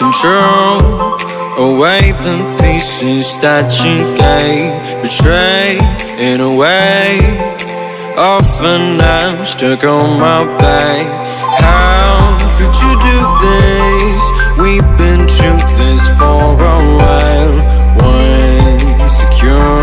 Control away the pieces that you gave, betray in a way. Often I'm stuck on my back. How could you do this? We've been through this for a while. One secure